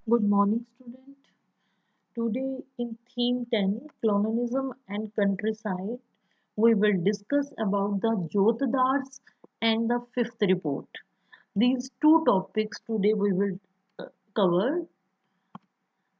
Good morning, student. Today in theme 10, colonialism and countryside, we will discuss about the Jotdars and the fifth report. These two topics today we will cover.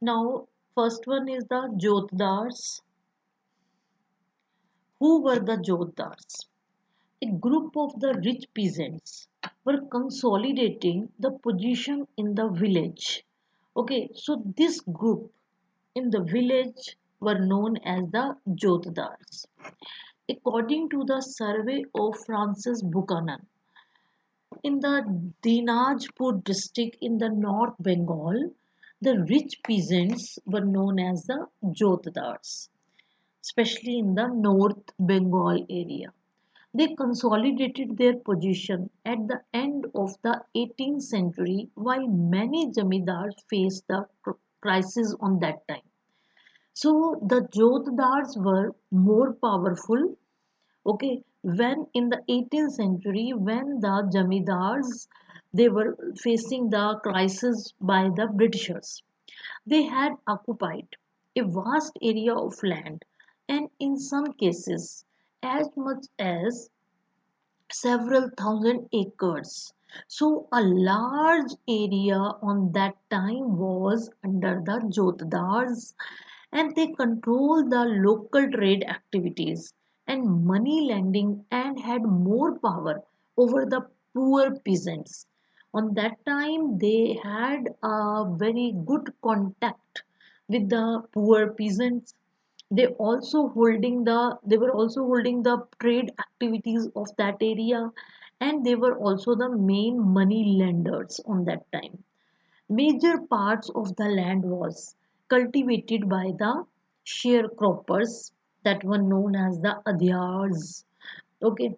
Now, first one is the Jotdars. Who were the Jotdars? A group of the rich peasants were consolidating the position in the village. Okay, so this group in the village were known as the Jotdars. According to the survey of Francis Buchanan, in the Dinajpur district in the North Bengal, the rich peasants were known as the Jotdars, especially in the North Bengal area. They consolidated their position at the end of the 18th century while many zamindars faced the crisis on that time. So the Jotdars were more powerful. Okay, when in the 18th century, when the Jamidars they were facing the crisis by the Britishers, they had occupied a vast area of land and in some cases as much as several thousand acres. So a large area on that time was under the Jotdars and they controlled the local trade activities and money lending and had more power over the poor peasants. On that time, they had a very good contact with the poor peasants. They were also holding the trade activities of that area, and they were also the main money lenders on that time. Major parts of the land was cultivated by the sharecroppers that were known as the Adhyars. Okay,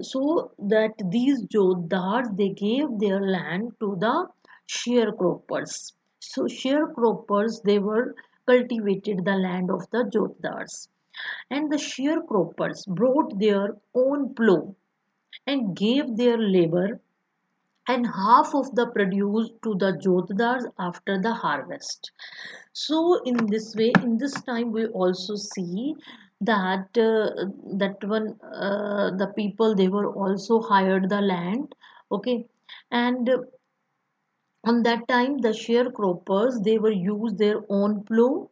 so that these Jodhars they gave their land to the sharecroppers. So sharecroppers they were cultivated the land of the Jodhars, and the sharecroppers brought their own plough and gave their labor and half of the produce to the jotdars after the harvest. So in this way, in this time we also see that the people they were also hired the land. Okay, and on that time the sharecroppers they were use their own plough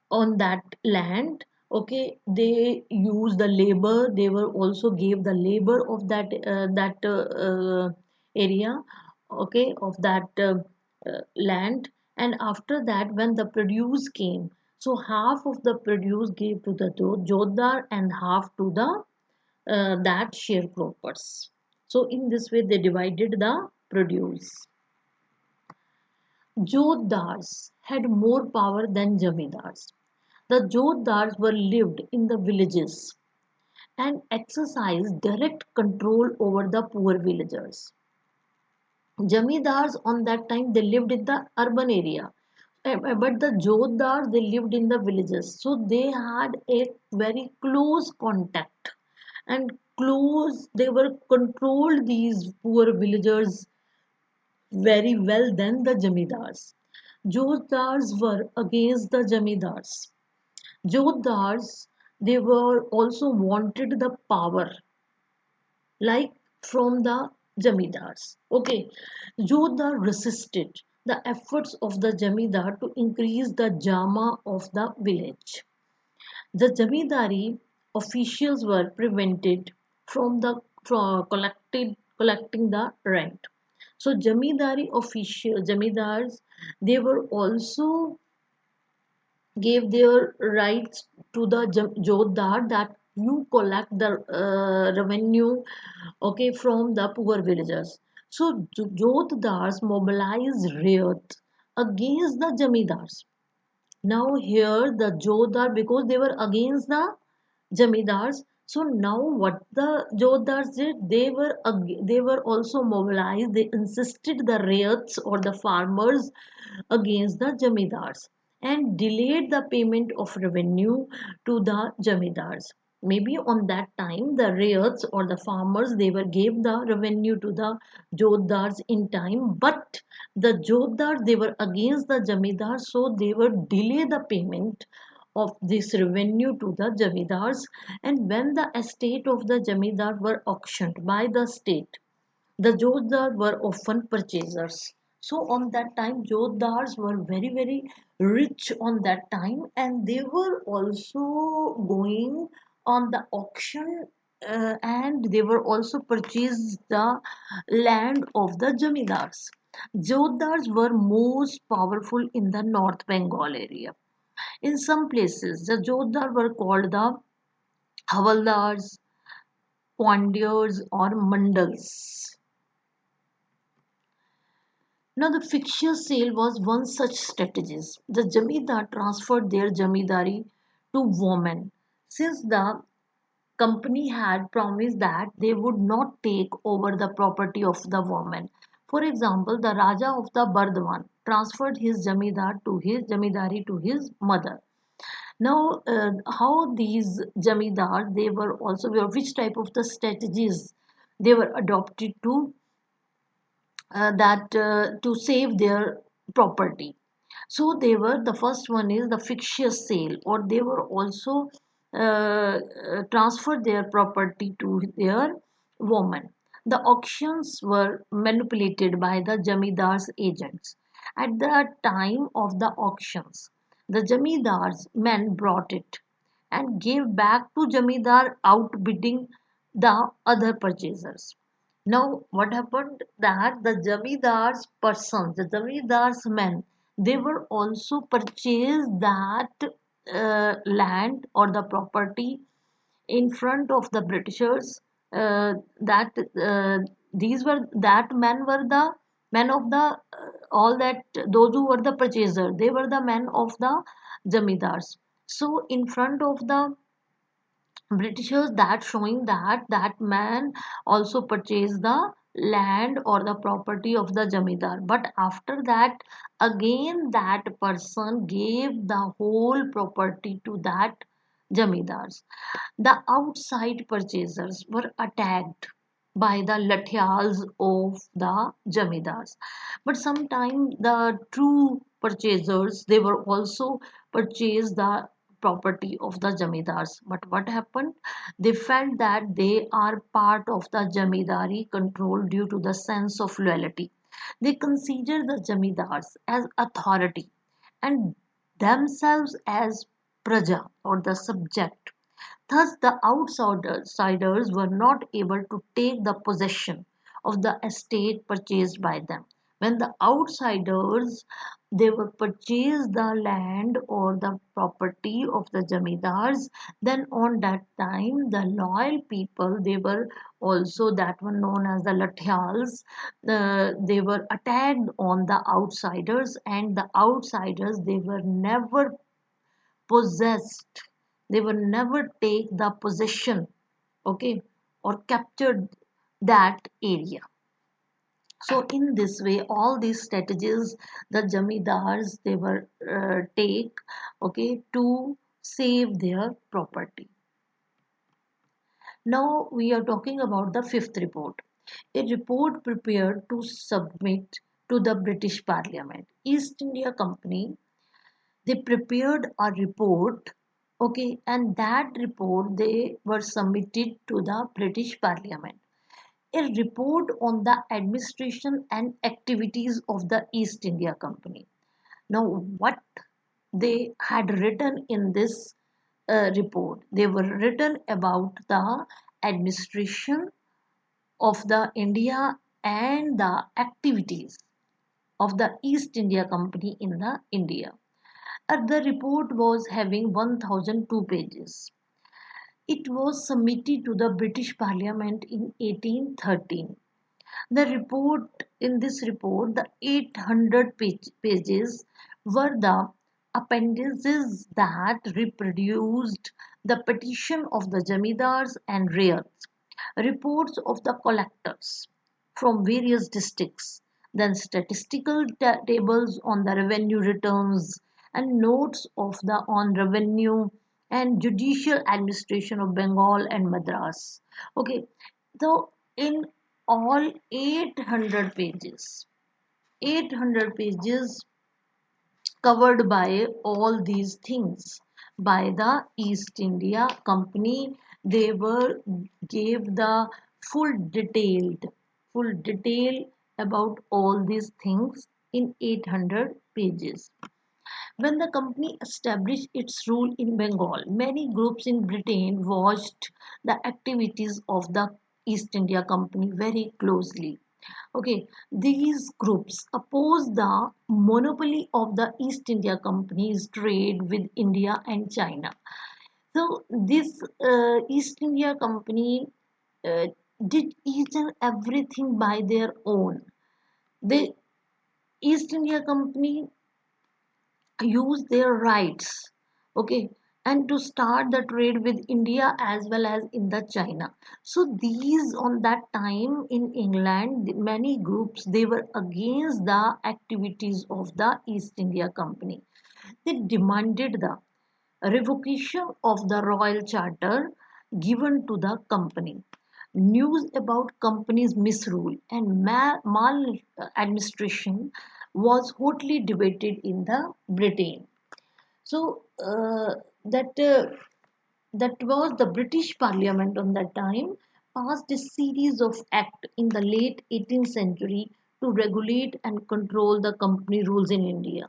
on that land. Okay, they use the labor, they were also gave the labor of that area, okay, of that land. And after that when the produce came, so half of the produce gave to the jodhar and half to the that sharecroppers. So in this way they divided the produce. Jotdars had more power than jamidars. The Jotdars were lived in the villages and exercised direct control over the poor villagers. Jamidars on that time they lived in the urban area, but the Jotdars they lived in the villages, so they had a very close contact and close. They were controlled these poor villagers very well than the Jamidars. Jotdars were against the Jamidars. Jotdars, they were also wanted the power, like from the Jamidars. Okay, Jotdar resisted the efforts of the Jamidar to increase the Jama of the village. The Jamidari officials were prevented from collecting the rent. So Jamidars, they were also gave their rights to the Jotdar that you collect the revenue, okay, from the poor villagers. So Jotdars mobilized riot against the Jamidars. Now here the Jotdar, because they were against the Jamidars, so now what the Jotdars did, they were also mobilized. They insisted the riots or the farmers against the Jamidars and delayed the payment of revenue to the Jamidars. maybe on that time the riots or the farmers they were gave the revenue to the jotdars in time, but the jotdars they were against the jamidar, so they were delay the payment of this revenue to the jamidars. And when the estate of the jamidar were auctioned by the state, the jotdars were often purchasers. So on that time, jotdars were very very rich on that time, and they were also going on the auction, and they were also purchased the land of the jamidars. Jotdars were most powerful in the North Bengal area. In some places, the jotdar were called the havaldars, pondiers, or mandals. Now, the fictitious sale was one such strategy. The Jamidar transferred their Jamidari to women, since the company had promised that they would not take over the property of the woman. For example, the Raja of the Bardwan transferred his Jamidari to his mother. Now, how these Jamidars they were also which type of the strategies they were adopted to that to save their property. So they were the first one is the fictitious sale, or they were also transferred their property to their woman. The auctions were manipulated by the Jamidar's agents. At the time of the auctions, the Jamidar's men brought it and gave back to Jamidar, outbidding the other purchasers. Now, what happened that the Jamidar's persons, the Jamidar's men, they were also purchased that land or the property in front of the Britishers. That these were that men were the men of the all that those who were the purchaser. They were the men of the Jamidars. So in front of the Britishers, that showing that that man also purchased the land or the property of the Jamidar. But after that, again that person gave the whole property to that Jamidars. The outside purchasers were attacked by the lathials of the Jamidars. But sometimes the true purchasers they were also purchased the property of the Jamidars. But what happened? They felt that they are part of the Jamidari control due to the sense of loyalty. They consider the Jamidars as authority and themselves as praja or the subject. Thus, the outsiders were not able to take the possession of the estate purchased by them. When the outsiders they were purchased the land or the property of the jamidars, then on that time the loyal people they were also that were known as the lathials. They were attacked on the outsiders, and the outsiders they were never possessed, they will never take the possession, okay, or captured that area. So in this way all these strategies the jamidars they were take, okay, to save their property. Now we are talking about the fifth report, a report prepared to submit to the British Parliament. East India Company they prepared a report, okay, and that report they were submitted to the British Parliament, a report on the administration and activities of the East India Company. Now what they had written in this report, they were written about the administration of the India and the activities of the East India Company in the India. The report was having 1002 pages. It was submitted to the British Parliament in 1813. The report in this report, the 800 pages were the appendices that reproduced the petition of the Jamidars and Rayats, reports of the collectors from various districts, then statistical tables on the revenue returns and notes of the on revenue and judicial administration of Bengal and Madras. Okay, so in all 800 pages covered by all these things by the East India Company. They were gave the full full detail about all these things in 800 pages. When the company established its rule in Bengal, many groups in Britain watched the activities of the East India Company very closely. Okay, these groups oppose the monopoly of the East India Company's trade with India and China. So, this East India Company uh, did each and everything by their own. The East India Company use their rights, okay, and to start the trade with India as well as in the China. So these on that time in England, many groups, they were against the activities of the East India Company. They demanded the revocation of the royal charter given to the company. News about company's misrule and maladministration was hotly debated in the Britain. So that was the British Parliament on that time passed a series of acts in the late 18th century to regulate and control the company rules in India.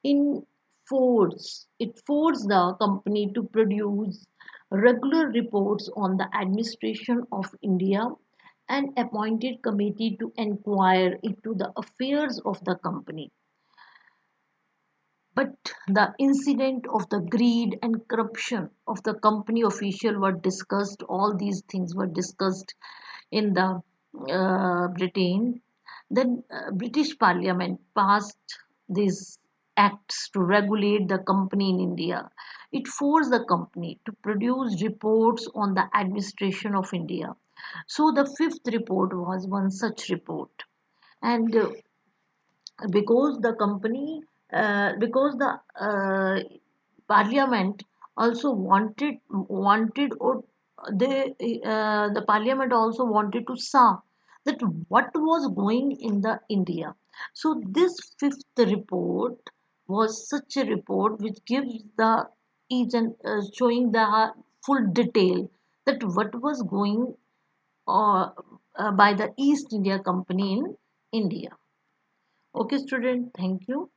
It forced the company to produce regular reports on the administration of India and appointed committee to inquire into the affairs of the company. But the incident of the greed and corruption of the company official were discussed. All these things were discussed in the Britain. Then British Parliament passed these acts to regulate the company in India. It forced the company to produce reports on the administration of India. So the fifth report was one such report. And because the company because the parliament also or the parliament also wanted to saw that what was going in the India. So this fifth report was such a report which gives the each and showing the full detail that what was going by the East India Company in India. Okay, student, thank you.